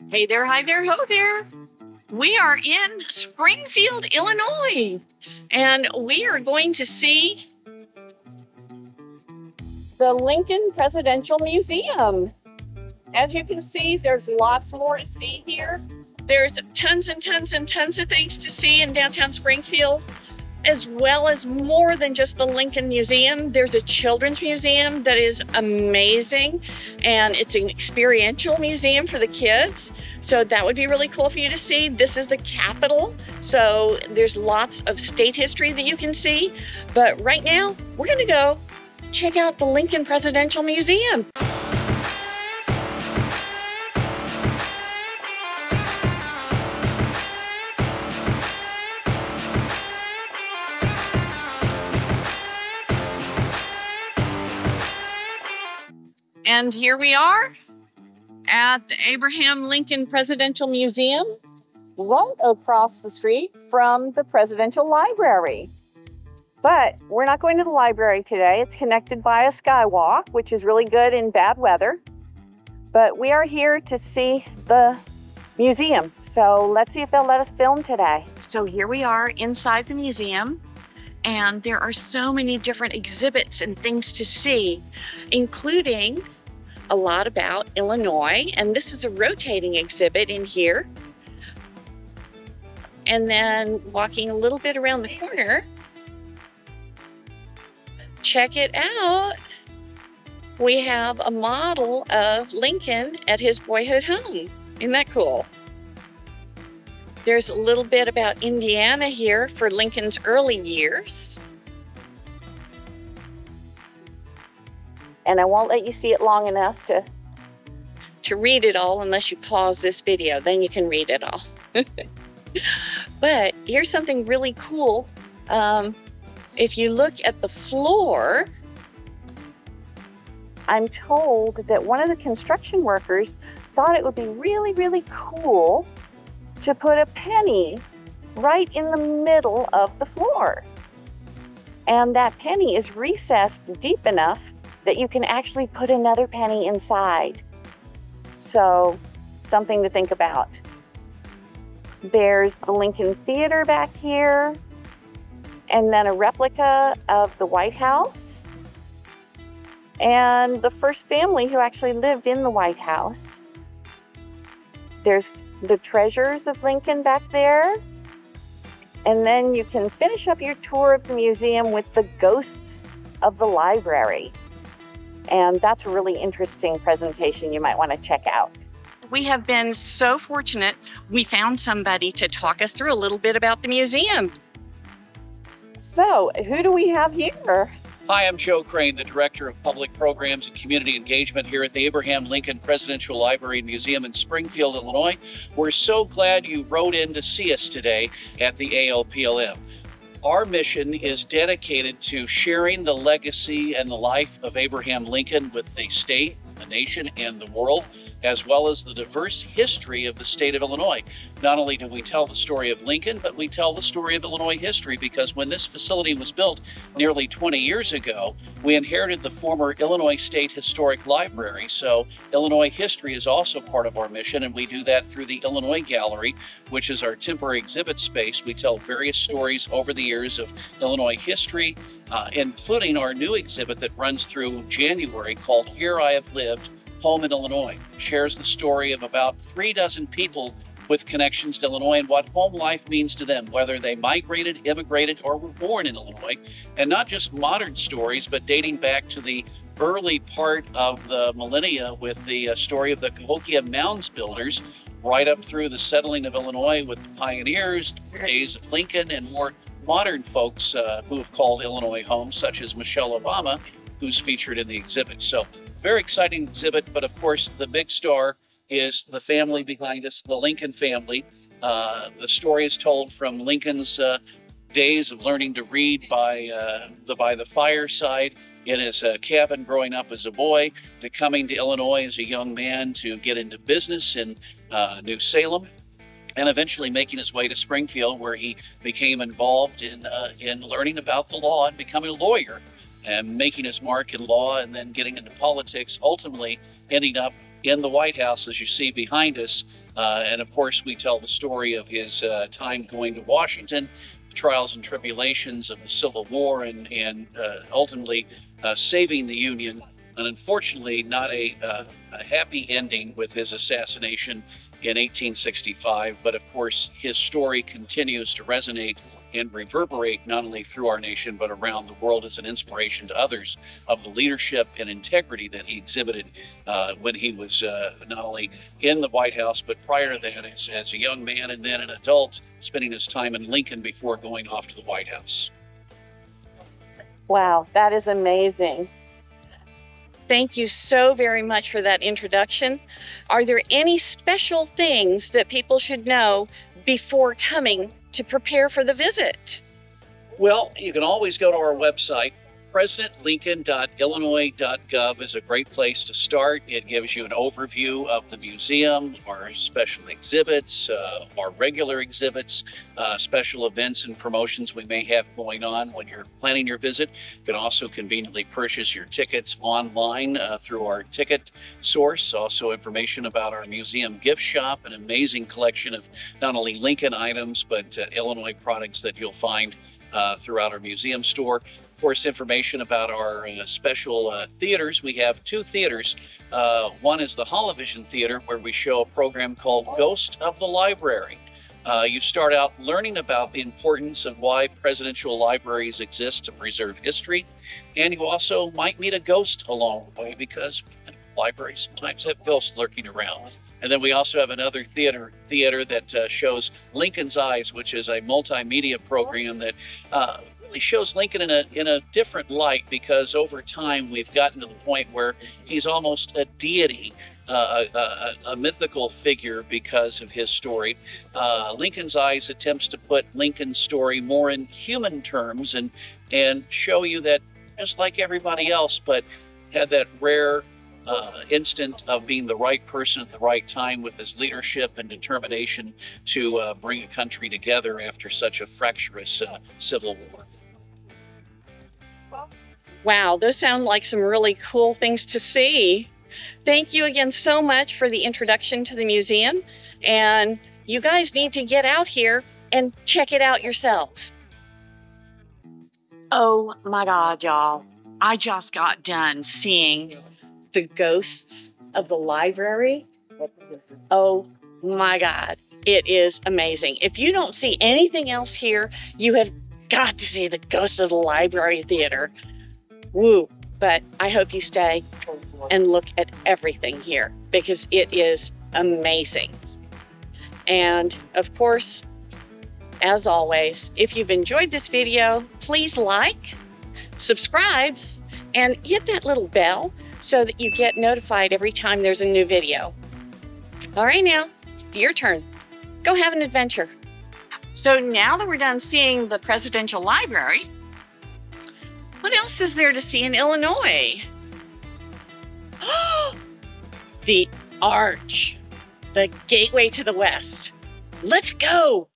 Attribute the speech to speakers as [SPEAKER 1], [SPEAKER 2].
[SPEAKER 1] Hey there, hi there, ho there. We are in Springfield, Illinois, and we are going to see the Lincoln Presidential Museum. As you can see, there's lots more to see here. There's tons and tons and tons of things to see in downtown Springfield, as well as more than just the Lincoln Museum. There's a children's museum that is amazing, and it's an experiential museum for the kids. So that would be really cool for you to see. This is the Capitol, so there's lots of state history that you can see. But right now, we're gonna go check out the Lincoln Presidential Museum. And here we are at the Abraham Lincoln Presidential Museum, right across the street from the Presidential Library. But we're not going to the library today. It's connected by a skywalk, which is really good in bad weather. But we are here to see the museum. So let's see if they'll let us film today. So here we are inside the museum, and there are so many different exhibits and things to see, including a lot about Illinois, and this is a rotating exhibit in here. And then walking a little bit around the corner, check it out. We have a model of Lincoln at his boyhood home. Isn't that cool? There's a little bit about Indiana here for Lincoln's early years. And I won't let you see it long enough to read it all unless you pause this video. Then you can read it all. But here's something really cool. If you look at the floor, I'm told that one of the construction workers thought it would be really, really cool to put a penny right in the middle of the floor. And that penny is recessed deep enough that you can actually put another penny inside. So, something to think about. There's the Lincoln Theater back here, and then a replica of the White House, and the first family who actually lived in the White House. There's the treasures of Lincoln back there, and then you can finish up your tour of the museum with the ghosts of the library. And that's a really interesting presentation you might want to check out. We have been so fortunate. We found somebody to talk us through a little bit about the museum. So, who do we have here?
[SPEAKER 2] Hi, I'm Joe Crain, the Director of Public Programs and Community Engagement here at the Abraham Lincoln Presidential Library and Museum in Springfield, Illinois. We're so glad you rode in to see us today at the ALPLM. Our mission is dedicated to sharing the legacy and the life of Abraham Lincoln with the state, the nation, and the world, as well as the diverse history of the state of Illinois. Not only do we tell the story of Lincoln, but we tell the story of Illinois history, because when this facility was built nearly 20 years ago, we inherited the former Illinois State Historic Library. So Illinois history is also part of our mission, and we do that through the Illinois Gallery, which is our temporary exhibit space. We tell various stories over the years of Illinois history, including our new exhibit that runs through January called Here I Have Lived, Home in Illinois. Shares the story of about 3 dozen people with connections to Illinois and what home life means to them, whether they migrated, immigrated, or were born in Illinois. And not just modern stories, but dating back to the early part of the millennia with the story of the Cahokia Mounds builders, right up through the settling of Illinois with the pioneers, the days of Lincoln, and more modern folks who have called Illinois home, such as Michelle Obama, who's featured in the exhibit. So, very exciting exhibit, but of course the big star is the family behind us, the Lincoln family. The story is told from Lincoln's days of learning to read by the fireside in his cabin growing up as a boy, to coming to Illinois as a young man to get into business in New Salem, and eventually making his way to Springfield, where he became involved in learning about the law and becoming a lawyer, and making his mark in law, and then getting into politics, ultimately ending up in the White House, as you see behind us, And of course, we tell the story of his time going to Washington, the trials and tribulations of the Civil War, and ultimately saving the Union. And unfortunately, not a happy ending with his assassination in 1865. But of course, his story continues to resonate and reverberate not only through our nation, but around the world as an inspiration to others of the leadership and integrity that he exhibited when he was not only in the White House, but prior to that as a young man and then an adult, spending his time in Lincoln before going off to the White House.
[SPEAKER 1] Wow, that is amazing. Thank you so very much for that introduction. Are there any special things that people should know before coming to prepare for the visit?
[SPEAKER 2] Well, you can always go to our website. PresidentLincoln.illinois.gov is a great place to start. It gives you an overview of the museum, our special exhibits, our regular exhibits, special events and promotions we may have going on when you're planning your visit. You can also conveniently purchase your tickets online through our ticket source. Also information about our museum gift shop, an amazing collection of not only Lincoln items, but Illinois products that you'll find throughout our museum store. Of course, information about our special theaters. We have two theaters. One is the Holovision Theater, where we show a program called Ghost of the Library. You start out learning about the importance of why presidential libraries exist to preserve history, and you also might meet a ghost along the way, because libraries sometimes have ghosts lurking around. And then we also have another theater that shows Lincoln's Eyes, which is a multimedia program that really shows Lincoln in a different light, because over time we've gotten to the point where he's almost a deity, a mythical figure because of his story. Lincoln's Eyes attempts to put Lincoln's story more in human terms and show you that just like everybody else, but had that rare instant of being the right person at the right time with his leadership and determination to bring a country together after such a fractious civil war.
[SPEAKER 1] Wow, those sound like some really cool things to see. Thank you again so much for the introduction to the museum, and you guys need to get out here and check it out yourselves. Oh my God, y'all. I just got done seeing the ghosts of the library. Oh my God, it is amazing. If you don't see anything else here, you have got to see the Ghost of the Library Theater. Woo, but I hope you stay and look at everything here, because it is amazing. And of course, as always, if you've enjoyed this video, please like, subscribe, and hit that little bell so that you get notified every time there's a new video. All right, now, your turn. Go have an adventure. So now that we're done seeing the Presidential Library, what else is there to see in Illinois? The Arch, the gateway to the West. Let's go.